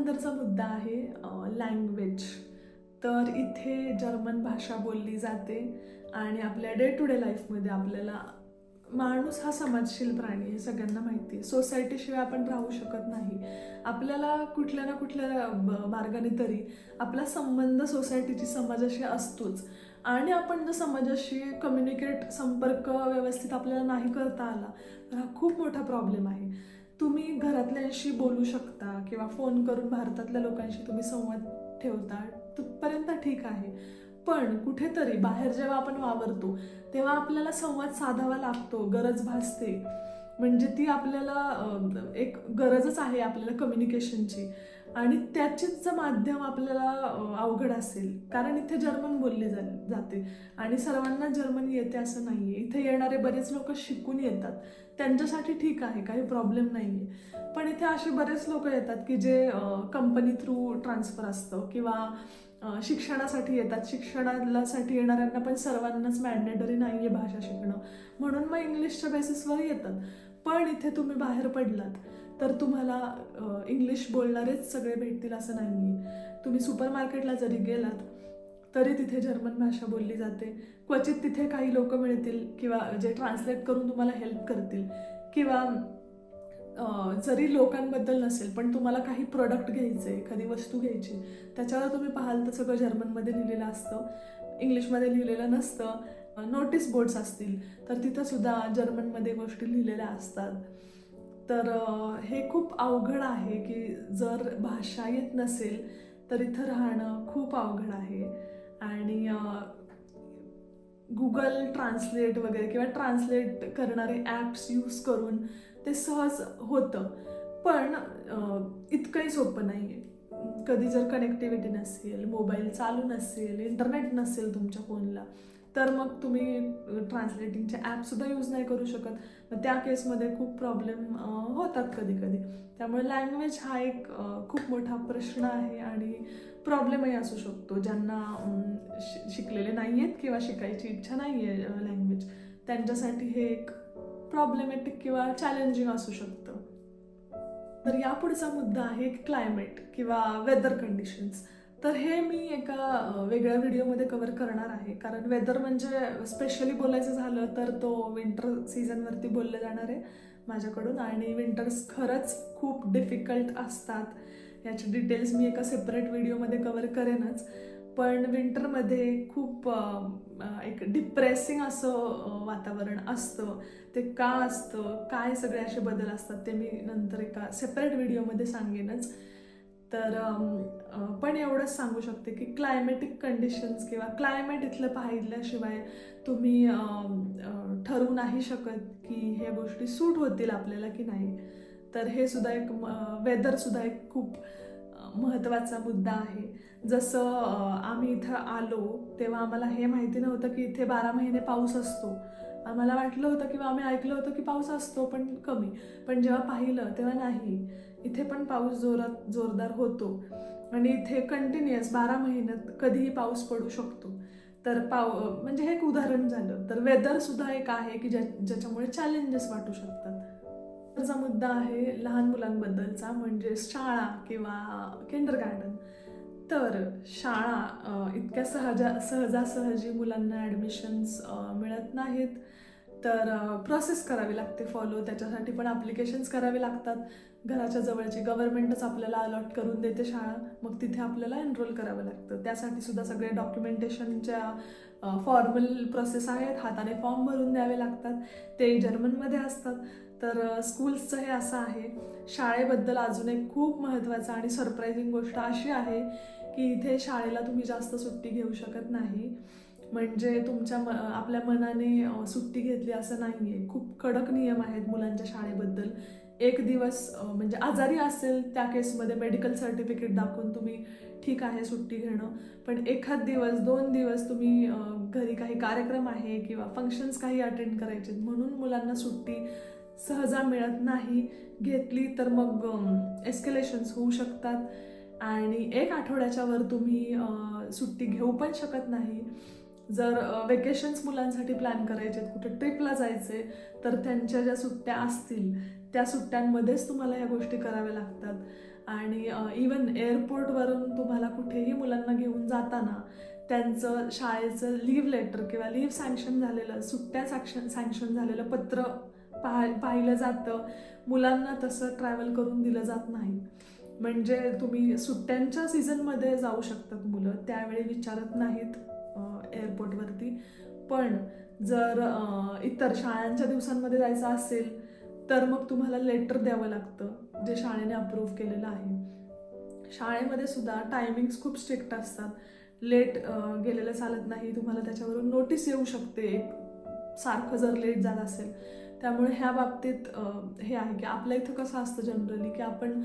त्यानंतरचा मुद्दा आहे लँग्वेज. तर इथे जर्मन भाषा बोलली जाते आणि आपल्या डे टू डे लाईफमध्ये आपल्याला माणूस हा समाजशील प्राणी आहे, सगळ्यांना माहिती आहे. सोसायटीशिवाय आपण राहू शकत नाही. आपल्याला कुठल्या ना कुठल्या मार्गाने तरी आपला संबंध सोसायटीची समाजाशी असतोच. आणि आपण जर समाजाशी कम्युनिकेट संपर्क व्यवस्थित आपल्याला नाही करता आला तर हा खूप मोठा प्रॉब्लेम आहे. तुम्ही घरातल्यांशी बोलू शकता किंवा फोन करून भारतातल्या लोकांशी तुम्ही संवाद ठेवता, तिथपर्यंत ठीक आहे. पण कुठेतरी बाहेर जेव्हा आपण वावरतो तेव्हा आपल्याला संवाद साधावा लागतो, गरज भासते. म्हणजे ती आपल्याला एक गरजच आहे आपल्याला कम्युनिकेशनची. आणि त्याचीच माध्यम आपल्याला अवघड असेल, कारण इथे जर्मन बोलली जाते आणि सर्वांना जर्मन येते असं नाहीये. इथे येणारे बरेच लोक शिकून येतात, त्यांच्यासाठी ठीक आहे, काही प्रॉब्लेम नाहीये. पण इथे असे बरेच लोक येतात की जे कंपनी थ्रू ट्रान्सफर असतं किंवा शिक्षणासाठी येतात. शिक्षणासाठी येणाऱ्यांना पण सर्वांनाच मॅन्डेटरी नाहीये भाषा शिकणं, म्हणून मग इंग्लिशच्या बेसिसवर येतात. पण इथे तुम्ही बाहेर पडलात तर तुम्हाला इंग्लिश बोलणारेच सगळे भेटतील असं नाहीये. तुम्ही सुपर मार्केटला जरी गेलात तरी तिथे जर्मन भाषा बोलली जाते. क्वचित तिथे काही लोक मिळतील किंवा जे ट्रान्सलेट करून तुम्हाला हेल्प करतील. किंवा जरी लोकांबद्दल नसेल पण तुम्हाला काही प्रोडक्ट घ्यायचे, एखादी वस्तू घ्यायची, त्याच्यावर तुम्ही पाहाल तर सगळं जर्मनमध्ये लिहिलेलं असतं, इंग्लिशमध्ये लिहिलेलं नसतं. नोटीस बोर्ड्स असतील तर तिथं सुद्धा जर्मनमध्ये गोष्टी लिहिलेल्या असतात. तर हे खूप अवघड आहे की जर भाषा येत नसेल तर इथं राहणं खूप अवघड आहे. आणि गुगल ट्रान्सलेट वगैरे किंवा ट्रान्सलेट करणारे ॲप्स यूज करून ते सहज होतं, पण इतकंही सोपं नाही आहे. कधी जर कनेक्टिव्हिटी नसेल, मोबाईल चालू नसेल, इंटरनेट नसेल तुमच्या फोनला, तर मग तुम्ही ट्रान्सलेटिंगचे ॲपसुद्धा यूज नाही करू शकत. मग त्या केसमध्ये खूप प्रॉब्लेम होतात कधी कधी. त्यामुळे लँग्वेज हा एक खूप मोठा प्रश्न आहे आणि प्रॉब्लेमही असू शकतो. ज्यांना शिकलेले नाही आहेत किंवा शिकायची इच्छा नाही आहे लँग्वेज, त्यांच्यासाठी हे एक प्रॉब्लेमॅटिक किंवा चॅलेंजिंग असू शकतं. तर यापुढचा मुद्दा आहे क्लायमेट किंवा वेदर कंडिशन्स. तर हे मी एका वेगळ्या व्हिडिओमध्ये कव्हर करणार आहे, कारण वेदर म्हणजे स्पेशली बोलायचं झालं तर तो विंटर सीझनवरती बोललं जाणार आहे माझ्याकडून. आणि विंटर्स खरंच खूप डिफिकल्ट असतात, याची डिटेल्स मी एका सेपरेट व्हिडिओमध्ये कव्हर करेनच. पण विंटरमध्ये खूप एक डिप्रेसिंग असं वातावरण असतं. ते का असतं, काय सगळे असे बदल असतात ते मी नंतर एका सेपरेट व्हिडिओमध्ये सांगेनच. तर पण एवढंच सांगू शकते की क्लायमेटिक कंडिशन्स किंवा क्लायमेट इथलं पाहिल्याशिवाय तुम्ही ठरवू नाही शकत की हे गोष्टी सूट होतील आपल्याला की नाही. तर हे सुद्धा एक वेदरसुद्धा एक खूप महत्त्वाचा मुद्दा आहे. जसं आम्ही इथं आलो तेव्हा आम्हाला हे माहिती नव्हतं की इथे 12 महिने पाऊस असतो. आम्हाला वाटलं होतं किंवा आम्ही ऐकलं होतं की पाऊस असतो पण कमी, पण जेव्हा पाहिलं तेव्हा नाही, इथे पण पाऊस जोरदार होतो आणि इथे कंटिन्युअस 12 महिन्यात कधीही पाऊस पडू शकतो. तर म्हणजे हे एक उदाहरण झालं. तर वेदर सुद्धा एक आहे की ज्याच्यामुळे चॅलेंजेस वाटू शकतात. पुढचा मुद्दा आहे लहान मुलांबद्दलचा, म्हणजे शाळा किंवा किंडरगार्टन. तर शाळा इतक्या सहजासहजी मुलांना ॲडमिशन्स मिळत नाहीत. तर प्रोसेस करावी लागते फॉलो, त्याच्यासाठी पण ॲप्लिकेशन्स करावे लागतात. घराच्या जवळची गव्हर्नमेंटच आपल्याला अलॉट करून देते शाळा, मग तिथे आपल्याला एनरोल करावं लागतं. त्यासाठी सुद्धा सगळे डॉक्युमेंटेशनच्या फॉर्मल प्रोसेस आहेत, हाताने फॉर्म भरून द्यावे लागतात, ते जर्मनमध्ये असतात. तर स्कूल्सचं हे असं आहे. शाळेबद्दल अजून एक खूप महत्त्वाचं आणि सरप्रायझिंग गोष्ट अशी आहे की इथे शाळेला तुम्ही जास्त सुट्टी घेऊ शकत नाही. म्हणजे आपल्या मनाने सुट्टी घेतली असं नाही आहे. खूप कडक नियम आहेत मुलांच्या शाळेबद्दल. एक दिवस म्हणजे आजारी असेल त्या केसमध्ये मेडिकल सर्टिफिकेट दाखवून तुम्ही ठीक आहे सुट्टी घेणं, पण एखाद दिवस 2 दिवस तुम्ही घरी काही कार्यक्रम आहे किंवा फंक्शन्स काही अटेंड करायचे म्हणून मुलांना सुट्टी सहजा मिळत नाही. घेतली तर मग एस्केलेशन्स होऊ शकतात आणि 1 आठवड्याच्या वर तुम्ही सुट्टी घेऊ पण शकत नाही. जर वेकेशन्स मुलांसाठी प्लॅन करायचे, कुठे ट्रिपला जायचे, तर त्यांच्या ज्या सुट्ट्या असतील त्या सुट्ट्यांमध्येच तुम्हाला ह्या गोष्टी कराव्या लागतात. आणि इवन एअरपोर्टवरून तुम्हाला कुठेही मुलांना घेऊन जाताना त्यांचं शाळेचं लीव्ह लेटर किंवा लीव्ह सँक्शन झालेलं, सुट्ट्या सँक्शन झालेलं पत्र पाहिलं जातं. मुलांना तसं ट्रॅव्हल करून दिलं जात नाही. म्हणजे तुम्ही सुट्ट्यांच्या सीझनमध्ये जाऊ शकतात मुलं, त्यावेळी विचारत नाहीत एअरपोर्टवरती. पण जर इतर शाळांच्या दिवसांमध्ये जायचं असेल तर मग तुम्हाला लेटर द्यावं लागतं जे शाळेने अप्रूव्ह केलेलं आहे. शाळेमध्ये सुद्धा टायमिंग्स खूप स्ट्रिक्ट असतात. लेट गेलेलं चालत नाही, तुम्हाला त्याच्यावरून नोटीस येऊ शकते सारखं जर लेट झालं असेल. त्यामुळे ह्या बाबतीत हे आहे की आपल्या इथं कसं असतं जनरली की आपण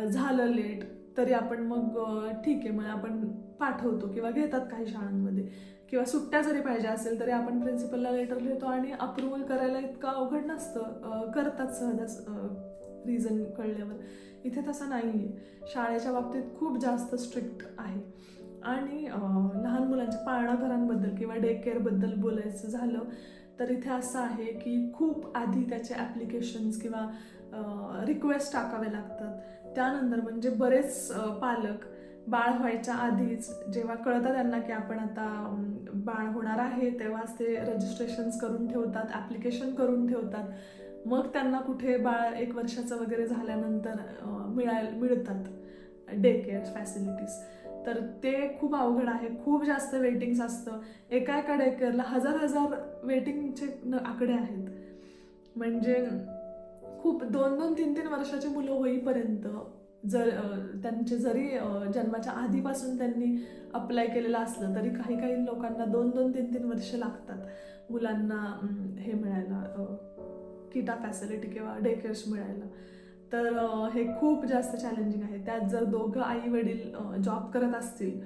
झालं लेट तरी आपण मग ठीक आहे मग आपण पाठवतो किंवा घेतात काही शाळांमध्ये, किंवा सुट्ट्या जरी पाहिजे असेल तरी आपण प्रिन्सिपलला लेटर लिहितो आणि अप्रुव्हल करायला इतकं अवघड नसतं, करतात सहज रिझन कळल्यावर. इथे तसं नाही आहे. शाळेच्या बाबतीत खूप जास्त स्ट्रिक्ट आहे. आणि लहान मुलांच्या पाळणाघरांबद्दल किंवा डे केअरबद्दल बोलायचं झालं तर इथे असं आहे की खूप आधी त्याचे ॲप्लिकेशन्स किंवा रिक्वेस्ट टाकावे लागतात. त्यानंतर म्हणजे बरेच पालक बाळ व्हायच्या आधीच जेव्हा कळतं त्यांना की आपण आता बाळ होणार आहे तेव्हाच ते रजिस्ट्रेशन्स करून ठेवतात, ॲप्लिकेशन करून ठेवतात. मग त्यांना कुठे बाळ 1 वर्षाचं वगैरे झाल्यानंतर मिळतात डे केअर फॅसिलिटीज. तर ते खूप अवघड आहे. खूप जास्त वेटिंग्स असतं. एका डे केअरला 1000 वेटिंगचे आकडे आहेत. म्हणजे खूप 2-2, 3-3 वर्षाची मुलं होईपर्यंत जर त्यांचे जरी जन्माच्या आधीपासून त्यांनी अप्लाय केलेलं असलं तरी काही काही लोकांना 2-2, 3-3 वर्ष लागतात मुलांना हे मिळायला, किटा फॅसिलिटी किंवा डे केअर्स मिळायला. तर हे खूप जास्त चॅलेंजिंग आहे. त्यात जर दोघं आई वडील जॉब करत असतील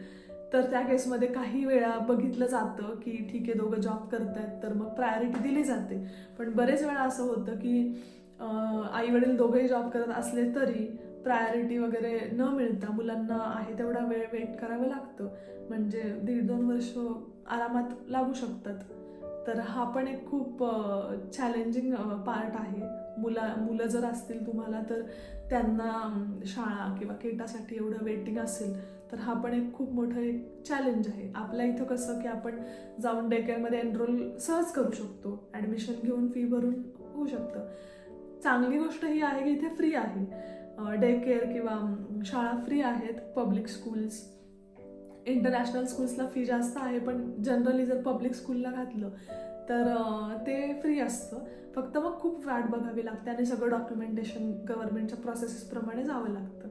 तर त्या केसमध्ये काही वेळा बघितलं जातं की ठीक आहे दोघं जॉब करतायत तर मग प्रायोरिटी दिली जाते. पण बरेच वेळा असं होतं की आई वडील दोघंही जॉब करत असले तरी प्रायोरिटी वगैरे न मिळता मुलांना आहे तेवढा वेळ वेट करावं लागतं. म्हणजे 1.5-2 वर्ष आरामात लागू शकतात. तर हा पण एक खूप चॅलेंजिंग पार्ट आहे. मुलं जर असतील तुम्हाला तर त्यांना शाळा किंवा केटासाठी एवढं वेटिंग असेल तर हा पण एक खूप मोठं एक चॅलेंज आहे. आपल्या इथं कसं की आपण जाऊन डे केअरमध्ये एनरोल सहज करू शकतो, ॲडमिशन घेऊन फी भरून होऊ शकतं. चांगली गोष्ट ही आहे की इथे फ्री आहे. डे केअर किंवा शाळा फ्री आहेत. पब्लिक स्कूल्स, इंटरनॅशनल स्कूल्सला फी जास्त आहे, पण जनरली जर पब्लिक स्कूलला घातलं तर ते फ्री असतं. फक्त मग खूप वाट बघावी लागते आणि सगळं डॉक्युमेंटेशन गव्हर्नमेंटच्या प्रोसेसेसप्रमाणे जावं लागतं.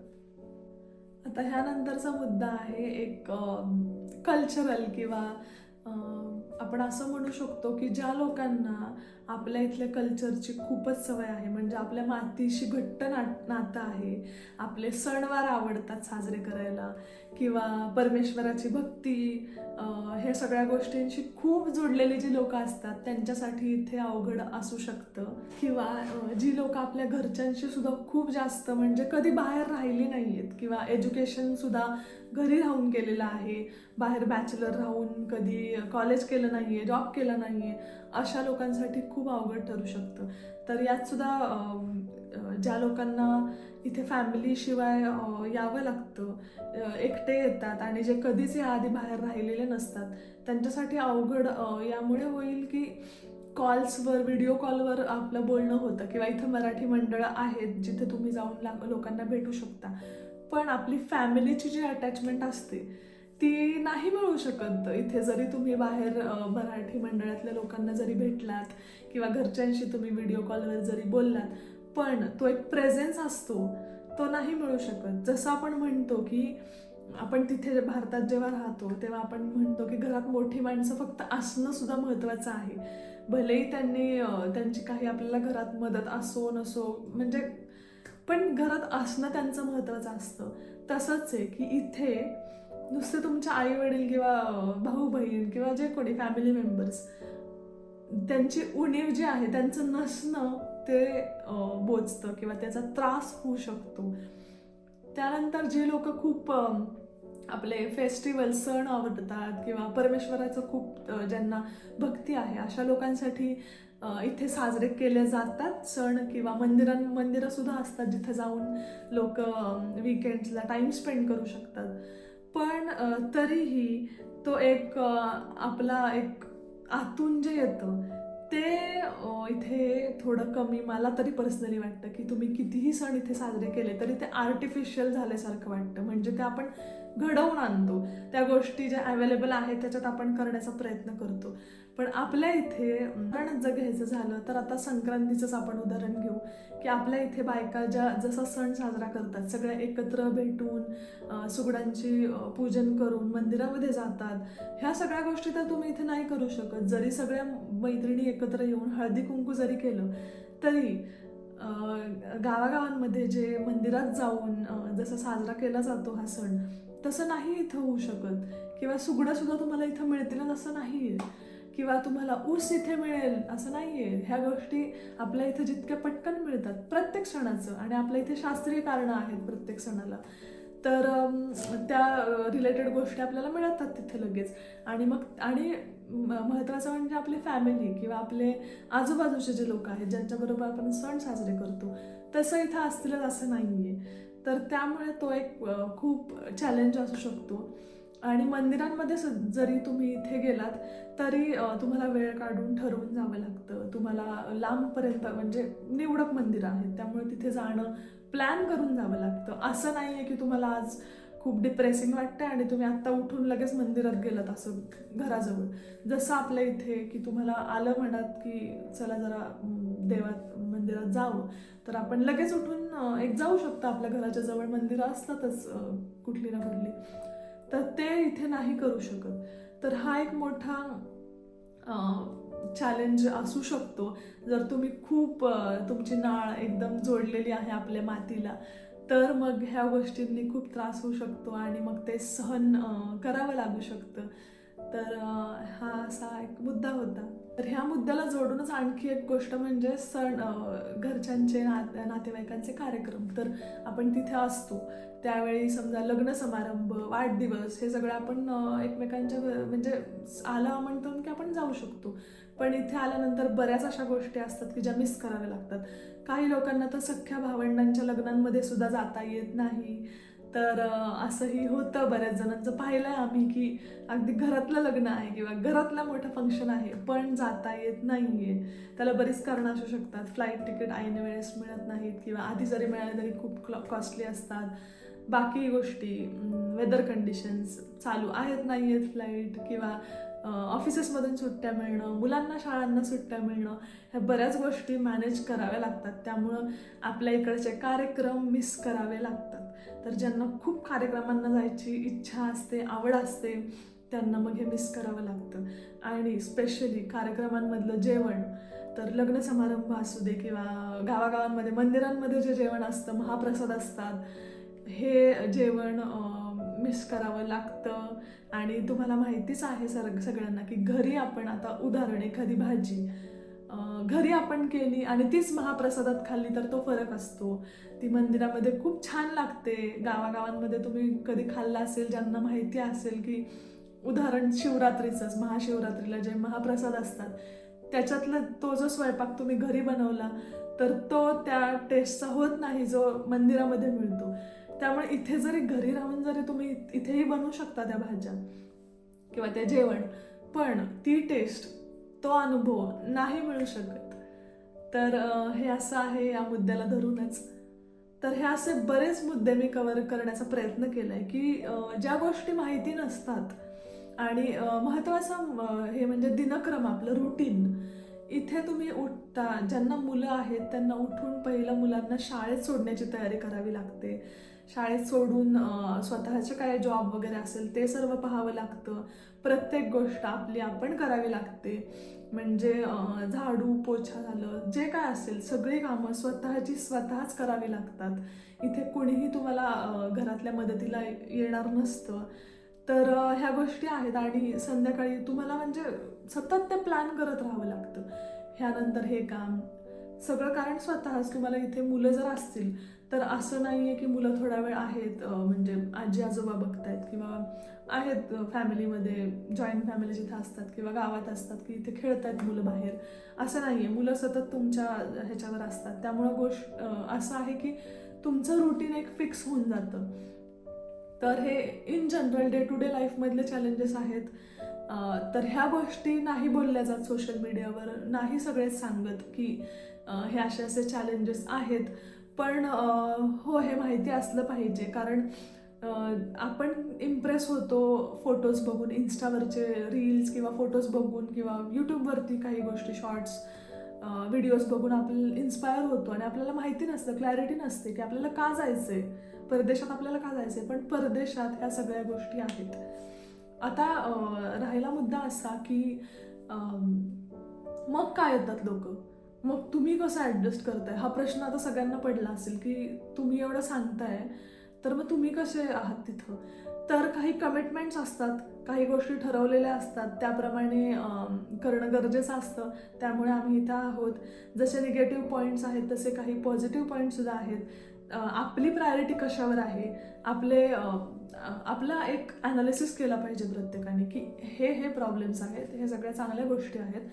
आता ह्यानंतरचा मुद्दा आहे एक कल्चरल किंवा आपण असं म्हणू शकतो की ज्या लोकांना आपल्या इथल्या कल्चरची खूपच सवय आहे, म्हणजे आपल्या मातीशी घट्ट नातं आहे, आपले सणवार आवडतात साजरे करायला किंवा परमेश्वराची भक्ती, हे सगळ्या गोष्टींशी खूप जोडलेली जी लोक असतात त्यांच्यासाठी इथे अवघड असू शकतं. किंवा जी लोक आपल्या घरच्यांशी सुद्धा खूप जास्त म्हणजे कधी बाहेर राहिली नाही आहेत किंवा एज्युकेशन सुद्धा घरी राहून केलेलं आहे, बाहेर बॅचलर राहून कधी कॉलेज केलं नाही आहे, जॉब केला नाही आहे, अशा लोकांसाठी खूप अवघड ठरू शकतं. तर यात सुद्धा ज्या लोकांना इथे फॅमिलीशिवाय यावं लागतं, एकटे येतात आणि जे कधीच याआधी बाहेर राहिलेले नसतात त्यांच्यासाठी अवघड यामुळे होईल की कॉल्सवर, व्हिडिओ कॉलवर आपलं बोलणं होतं किंवा इथं मराठी मंडळं आहेत जिथे तुम्ही जाऊन लोकांना भेटू शकता. पण आपली फॅमिलीची जी अटॅचमेंट असते ती नाही मिळू शकत इथे. जरी तुम्ही बाहेर मराठी मंडळातल्या लोकांना जरी भेटलात किंवा घरच्यांशी तुम्ही व्हिडिओ कॉलवर जरी बोललात, पण तो एक प्रेझेन्स असतो तो नाही मिळू शकत. जसं आपण म्हणतो की आपण तिथे भारतात जेव्हा राहतो तेव्हा आपण म्हणतो की घरात मोठी माणसं फक्त असणं सुद्धा महत्त्वाचं आहे. भलेही त्यांची काही आपल्याला घरात मदत असो नसो, म्हणजे पण घरात असणं त्यांचं महत्त्वाचं असतं. तसंच आहे की इथे नुसते तुमच्या आई वडील किंवा भाऊ बहीण किंवा जे कोणी फॅमिली मेंबर्स, त्यांची उणीव जी आहे, त्यांचं नसणं ते बोचतं किंवा त्याचा त्रास होऊ शकतो. त्यानंतर जे लोक खूप आपले फेस्टिवल, सण आवडतात किंवा परमेश्वराचं खूप ज्यांना भक्ती आहे अशा लोकांसाठी इथे साजरे केले जातात सण, किंवा मंदिरं सुद्धा असतात जिथे जाऊन लोक विकेंड्सला टाइम स्पेंड करू शकतात. पण तरीही तो एक आपला एक आतून जे येतं ते इथे थोडं कमी मला तरी पर्सनली वाटतं, की तुम्ही कितीही सण इथे साजरे केले तरी ते आर्टिफिशियल झाल्यासारखं वाटतं. म्हणजे ते आपण घडवून आणतो, त्या गोष्टी ज्या अवेलेबल आहेत त्याच्यात आपण करण्याचा प्रयत्न करतो. पण आपल्या इथे उदाहरण जर घ्यायचं झालं तर आता संक्रांतीचंच आपण उदाहरण घेऊ, की आपल्या इथे बायका जसा सण साजरा करतात, सगळ्या एकत्र भेटून सुगडांची पूजन करून मंदिरामध्ये जातात. ह्या सगळ्या गोष्टी तर तुम्ही इथे नाही करू शकत. जरी सगळ्या मैत्रिणी एकत्र येऊन हळदी कुंकू जरी केलं तरी गावागावांमध्ये जे मंदिरात जाऊन जसा साजरा केला जातो हा सण, तसं नाही इथं होऊ शकत. किंवा सुगडं सुद्धा तुम्हाला इथं मिळतील असं नाहीये, किंवा तुम्हाला ऊस इथे मिळेल असं नाहीये. ह्या गोष्टी आपल्या इथे जितक्या पटकन मिळतात प्रत्येक सणाचं, आणि आपल्या इथे शास्त्रीय कारणं आहेत प्रत्येक सणाला, तर त्या रिलेटेड गोष्टी आपल्याला मिळतात तिथे लगेच. आणि महत्त्वाचं म्हणजे आपली फॅमिली किंवा आपले आजूबाजूचे जे लोक आहेत ज्यांच्याबरोबर आपण सण साजरे करतो तसं इथं असतीलच असं नाहीये. तर त्यामुळे तो एक खूप चॅलेंज असू शकतो. आणि मंदिरांमध्ये जरी तुम्ही इथे गेलात तरी तुम्हाला वेळ काढून ठरवून जावं लागतं. तुम्हाला लांबपर्यंत म्हणजे निवडक मंदिरं आहेत त्यामुळे तिथे जाणं प्लॅन करून जावं लागतं. असं नाही आहे की तुम्हाला आज खूप डिप्रेसिंग वाटतंय आणि तुम्ही आत्ता उठून लगेच मंदिरात गेलात असं घराजवळ. जसं आपल्या इथे की तुम्हाला आलं म्हणत की चला जरा मंदिरात जावं, तर आपण लगेच उठून एक जाऊ शकतो. आपल्या घराच्या जवळ मंदिरं असतातच कुठली ना कुठली, तर ते इथे नाही करू शकत. तर हा एक मोठा चॅलेंज असू शकतो. जर तुम्ही खूप तुमची नाळ एकदम जोडलेली आहे आपल्या मातीला, तर मग ह्या गोष्टींनी खूप त्रास होऊ शकतो आणि मग ते सहन करावं लागू शकतं. तर हा असा एक मुद्दा होता. तर ह्या मुद्द्याला जोडूनच आणखी एक गोष्ट म्हणजे सण, घरच्यांचे नातेवाईकांचे कार्यक्रम. तर आपण तिथे असतो त्यावेळी समजा लग्न समारंभ, वाढदिवस हे सगळं आपण एकमेकांच्या म्हणजे आलं म्हणतो की आपण जाऊ शकतो. पण इथे आल्यानंतर बऱ्याच अशा गोष्टी असतात की ज्या मिस कराव्या लागतात. काही लोकांना तर सख्ख्या भावंडांच्या लग्नांमध्ये सुद्धा जाता येत नाही. तर असंही होतं बऱ्याच जणांचं. पाहिलंय आम्ही की अगदी घरातलं लग्न आहे किंवा घरातलं मोठं फंक्शन आहे पण जाता येत नाहीये. त्याला बरीच कारणं असू शकतात. फ्लाईट तिकीट ऐन वेळेस मिळत नाहीत किंवा आधी जरी मिळाले तरी खूप कॉस्टली असतात. बाकी गोष्टी, वेदर कंडिशन्स, चालू आहेत नाही आहेत फ्लाईट, किंवा ऑफिसेसमधून सुट्ट्या मिळणं, मुलांना शाळांना सुट्ट्या मिळणं, ह्या बऱ्याच गोष्टी मॅनेज कराव्या लागतात. त्यामुळं आपल्या इकडचे कार्यक्रम मिस करावे लागतात. तर ज्यांना खूप कार्यक्रमांना जायची इच्छा असते, आवड असते, त्यांना मग हे मिस करावं लागतं. आणि स्पेशली कार्यक्रमांमधलं जेवण, तर लग्न समारंभ असू दे किंवा गावागावांमध्ये मंदिरांमध्ये जे जेवण असतं, महाप्रसाद असतात, हे जेवण मिस करावं लागतं. आणि तुम्हाला माहितीच आहे सगळ्यांना की घरी आपण आता उदाहरण एखादी भाजी घरी आपण केली आणि तीच महाप्रसादात खाल्ली तर तो फरक असतो. ती मंदिरामध्ये खूप छान लागते. गावागावांमध्ये तुम्ही कधी खाल्ला असेल, ज्यांना माहिती असेल की उदाहरण शिवरात्रीचंच, महाशिवरात्रीला जे महाप्रसाद असतात त्याच्यातला तो जो स्वयंपाक तुम्ही घरी बनवला तर तो त्या टेस्टचा होत नाही जो मंदिरामध्ये मिळतो. त्यामुळे इथे जरी घरी राहून जरी तुम्ही इथेही बनवू शकता त्या भाज्या किंवा ते जेवण, पण ती टेस्ट, तो अनुभव नाही मिळू शकत. तर हे असं आहे या मुद्द्याला धरूनच. तर हे असे बरेच मुद्दे मी कव्हर करण्याचा प्रयत्न केलाय की ज्या गोष्टी माहिती नसतात. आणि महत्त्वाचं हे म्हणजे दिनक्रम, आपलं रुटीन. इथे तुम्ही उठता, ज्यांना मुलं आहेत त्यांना उठून पहिलं मुलांना शाळेत सोडण्याची तयारी करावी लागते. शाळेत सोडून स्वतःचं काय जॉब वगैरे असेल ते सर्व पाहावं लागतं. प्रत्येक गोष्ट आपली आपण करावी लागते. म्हणजे झाडू पोछा झालं, जे काय असेल सगळी कामं स्वतःच करावी लागतात. इथे कुणीही तुम्हाला घरातल्या मदतीला येणार नसतं. तर ह्या गोष्टी आहेत. आणि संध्याकाळी तुम्हाला म्हणजे सतत ते प्लॅन करत राहावं लागतं, ह्यानंतर हे काम सगळं. कारण स्वतःच तुम्हाला इथे मुलं जर असतील तर असं नाही आहे की मुलं थोडा वेळ आहेत म्हणजे आजी आजोबा बघतायत किंवा आहेत फॅमिलीमध्ये, जॉईंट फॅमिली जिथे असतात किंवा गावात असतात की इथे खेळतायत मुलं बाहेर, असं नाही आहे. मुलं सतत तुमच्या ह्याच्यावर असतात. त्यामुळं गोष्ट असं आहे की तुमचं रुटीन एक फिक्स होऊन जातं. तर हे in general day to day लाईफमधले चॅलेंजेस आहेत. तर ह्या गोष्टी नाही बोलल्या जात सोशल मीडियावर, नाही सगळेच सांगत की हे असे असे चॅलेंजेस आहेत. पण हो, हे माहिती असलं पाहिजे, कारण आपण इम्प्रेस होतो फोटोज बघून, इन्स्टावरचे रील्स किंवा फोटोज बघून किंवा यूट्यूबवरती काही गोष्टी शॉर्ट्स व्हिडिओज बघून आपण इन्स्पायर होतो आणि आपल्याला माहिती नसतं, क्लॅरिटी नसते की आपल्याला का जायचंय परदेशात, आपल्याला का जायचंय. पण परदेशात ह्या सगळ्या गोष्टी आहेत. आता राहिला मुद्दा असा की मग काय येतात लोक, मग तुम्ही कसं ॲडजस्ट करताय, हा प्रश्न आता सगळ्यांना पडला असेल की तुम्ही एवढं सांगताय तर मग तुम्ही कसे आहात तिथं. तर काही कमिटमेंट्स असतात, काही गोष्टी ठरवलेल्या असतात, त्याप्रमाणे करणं गरजेचं असतं. त्यामुळे आम्ही इथं आहोत. जसे निगेटिव्ह पॉईंट्स आहेत तसे काही पॉझिटिव्ह पॉईंट्ससुद्धा आहेत. आपली प्रायोरिटी कशावर आहे, आपला एक ॲनालिसिस केला पाहिजे प्रत्येकाने की हे प्रॉब्लेम्स आहेत, हे सगळ्या चांगल्या गोष्टी आहेत,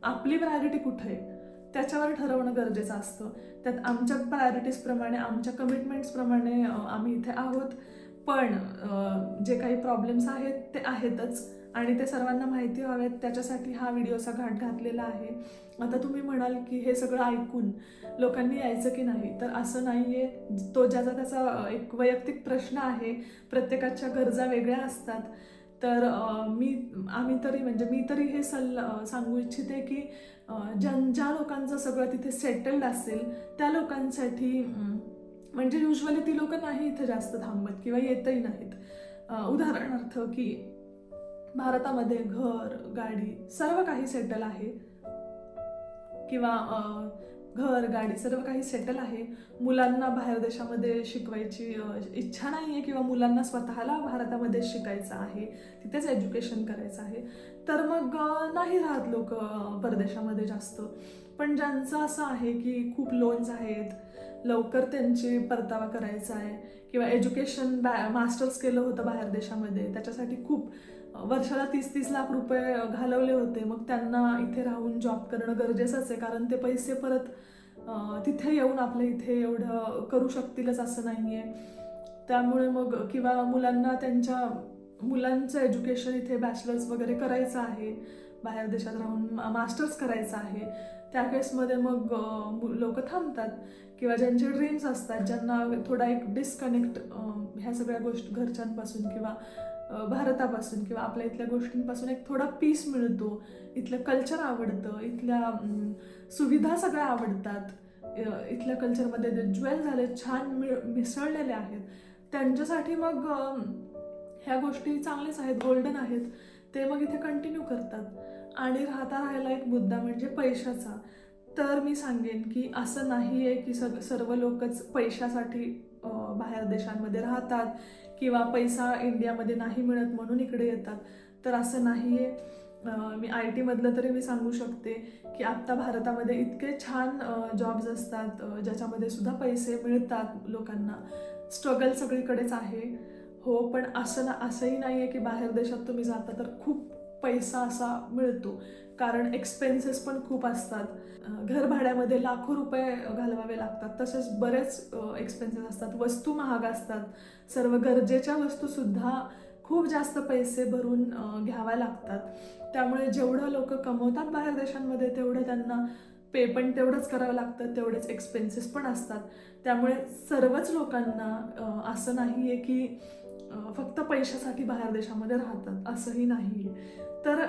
आपली प्रायोरिटी कुठे आहे त्याच्यावर ठरवणं गरजेचं असतं. त्यात आमच्या प्रायोरिटीजप्रमाणे, आमच्या कमिटमेंट्सप्रमाणे आम्ही इथे आहोत. पण जे काही प्रॉब्लेम्स आहेत ते आहेतच आणि ते सर्वांना माहिती व्हावेत, त्याच्यासाठी हा व्हिडिओचा घाट घातलेला आहे. आता तुम्ही म्हणाल की हे सगळं ऐकून लोकांनी यायचं की नाही, तर असं नाही आहे. तो ज्याचा त्याचा एक वैयक्तिक प्रश्न आहे, प्रत्येकाच्या गरजा वेगळ्या असतात. तर मी तरी हे सांगू इच्छिते की ज्या लोकांचं सगळं तिथे सेटल्ड असेल त्या लोकांसाठी, म्हणजे युजली ती लोक नाही इथे जास्त थांबत किंवा येतही नाहीत. उदाहरणार्थ की भारतामध्ये घर, गाडी सर्व काही सेटल आहे किंवा घर, गाडी सर्व काही सेटल आहे. मुलांना बाहेर देशामध्ये शिकवायची इच्छा नाही आहे किंवा मुलांना स्वतःला भारतामध्ये शिकायचं आहे, तिथेच एज्युकेशन करायचं आहे, तर मग नाही राहत लोक परदेशामध्ये जास्त. पण ज्यांचं असं आहे की खूप लोन्स आहेत, लवकर त्यांची परतावा करायचा आहे किंवा एज्युकेशन मास्टर्स केलं होतं बाहेर देशामध्ये, त्याच्यासाठी खूप वर्षाला 30-30 लाख रुपये घालवले होते, मग त्यांना इथे राहून जॉब करणं गरजेचंच आहे, कारण ते पैसे परत तिथे येऊन आपल्या इथे एवढं करू शकतीलच असं नाही आहे. त्यामुळे मग किंवा मुलांना त्यांच्या मुलांचं एज्युकेशन इथे बॅचलर्स वगैरे करायचं आहे, बाहेर देशात राहून मास्टर्स करायचं आहे, त्या केसमध्ये मग लोक थांबतात. किंवा ज्यांचे ड्रीम्स असतात, ज्यांना थोडा एक डिस्कनेक्ट ह्या सगळ्या गोष्टी घरच्यांपासून किंवा भारतापासून किंवा आपल्या इथल्या गोष्टींपासून एक थोडा पीस मिळतो, इथलं कल्चर आवडतं, इथल्या सुविधा सगळ्या आवडतात, इथल्या कल्चरमध्ये जे ज्वेल झाले छान मिसळलेले आहेत, त्यांच्यासाठी मग ह्या गोष्टी चांगल्याच आहेत, गोल्डन आहेत, ते मग इथे कंटिन्यू करतात. आणि राहिला एक मुद्दा म्हणजे पैशाचा. तर मी सांगेन की असं नाही आहे की सर्व लोकच पैशासाठी बाहेर देशांमध्ये राहतात किंवा पैसा इंडियामध्ये नाही मिळत म्हणून इकडे येतात, तर असं नाही आहे. मी IT मधलं तरी मी सांगू शकते की आत्ता भारतामध्ये इतके छान जॉब्स असतात ज्याच्यामध्ये सुद्धा पैसे मिळतात लोकांना. स्ट्रगल सगळीकडेच आहे हो, पण असंही नाही आहे की बाहेर देशात तुम्ही जाता तर खूप पैसा असा मिळतो, कारण एक्सपेन्सेस पण खूप असतात. घर भाड्यामध्ये लाखो रुपये घालवावे लागतात, तसेच बरेच एक्सपेन्सेस असतात, वस्तू महाग असतात, सर्व गरजेच्या वस्तूसुद्धा खूप जास्त पैसे भरून घ्याव्या लागतात. त्यामुळे जेवढं लोक कमवतात बाहेर देशांमध्ये तेवढं त्यांना पे पण तेवढंच करावं लागतं, तेवढेच एक्सपेन्सेस पण असतात. त्यामुळे सर्वच लोकांना असं नाही आहे की फक्त पैशासाठी बाहेर देशामध्ये राहतात, असंही नाही आहे. तर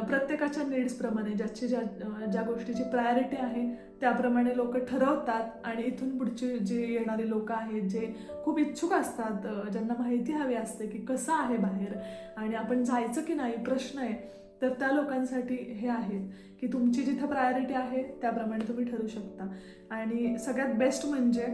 प्रत्येकाच्या नीड्सप्रमाणे ज्या गोष्टीची प्रायोरिटी आहे त्याप्रमाणे लोक ठरवतात आणि इथून पुढचे जे येणारे लोक आहेत, जे खूप इच्छुक असतात, ज्यांना माहिती हवी असते की कसं आहे बाहेर आणि आपण जायचं की नाही प्रश्न आहे, तर त्या लोकांसाठी हे आहे की तुमची जिथं प्रायोरिटी आहे त्याप्रमाणे तुम्ही ठरवू शकता. आणि सगळ्यात बेस्ट म्हणजे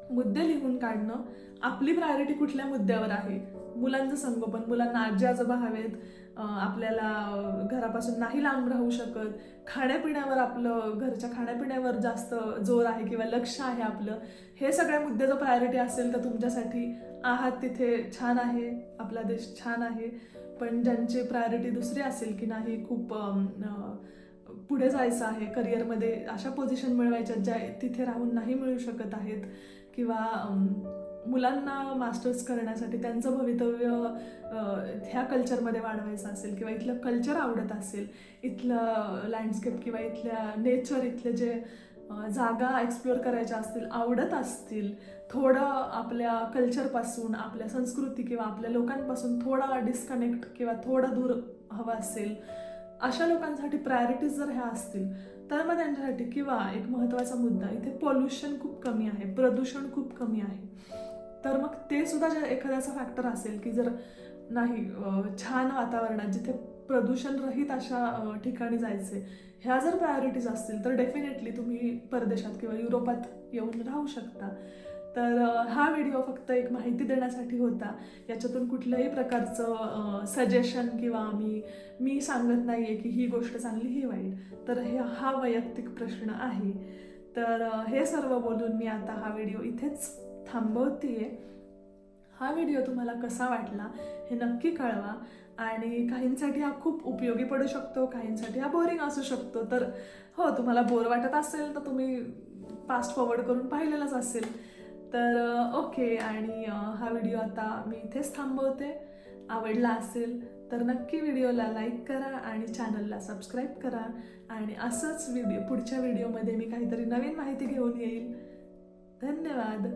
मुद्दे लिहून काढणं, आपली प्रायोरिटी कुठल्या मुद्द्यावर आहे, मुलांचं संगोपन, मुलांना आजी आजोबा हवेत, आपल्याला घरापासून नाही लांब राहू शकत, खाण्यापिण्यावर आपलं घरच्या खाण्यापिण्यावर जास्त जोर आहे किंवा लक्ष आहे आपलं, हे सगळ्या मुद्दे जर प्रायोरिटी असेल तर तुमच्यासाठी आहात तिथे छान आहे, आपला देश छान आहे. पण ज्यांची प्रायोरिटी दुसरी असेल की नाही खूप पुढे जायचं आहे करिअरमध्ये, अशा पोझिशन मिळवायच्या ज्या तिथे राहून नाही मिळू शकत आहेत, किंवा मुलांना मास्टर्स करण्यासाठी त्यांचं भवितव्य ह्या कल्चरमध्ये वाढवायचं असेल, किंवा इथलं कल्चर आवडत असेल, इथलं लँडस्केप किंवा इथल्या नेचर, इथले जे जागा एक्सप्लोअर करायच्या असतील, आवडत असतील, थोडं आपल्या कल्चरपासून, आपल्या संस्कृती किंवा आपल्या लोकांपासून थोडा डिस्कनेक्ट किंवा थोडं दूर हवं असेल, अशा लोकांसाठी प्रायोरिटीज जर ह्या असतील तर मग त्यांच्यासाठी, किंवा एक महत्त्वाचा मुद्दा, इथे पॉल्युशन खूप कमी आहे, प्रदूषण खूप कमी आहे, तर मग ते सुद्धा जर एखाद्याचा फॅक्टर असेल की जर नाही छान वातावरणात जिथे प्रदूषण रहित अशा ठिकाणी जायचे, ह्या जर प्रायोरिटीज असतील तर डेफिनेटली तुम्ही परदेशात किंवा युरोपात येऊन राहू शकता. तर हा व्हिडिओ फक्त एक माहिती देण्यासाठी होता. याच्यातून कुठल्याही प्रकारचं सजेशन किंवा मी सांगत नाही आहे की ही गोष्ट चांगली ही वाईट, तर हा वैयक्तिक प्रश्न आहे. तर हे सर्व बोलून मी आता हा व्हिडिओ इथेच थांबवतीये. हा व्हिडिओ तुम्हाला कसा वाटला हे नक्की कळवा, आणि काहींसाठी हा खूप उपयोगी पडू शकतो, काहींसाठी हा बोरिंग असू शकतो. तर हो, तुम्हाला बोर वाटत असेल तर तुम्ही फास्ट फॉरवर्ड करून पाहिलेलंच असेल. तर ओके, आणि हा व्हिडिओ आता मी इथेच थांबवते. आवडला असेल तर नक्की व्हिडिओला लाईक करा आणि चॅनलला सबस्क्राईब करा, आणि असंच पुढच्या व्हिडिओमध्ये मी काहीतरी नवीन माहिती घेऊन येईल. धन्यवाद.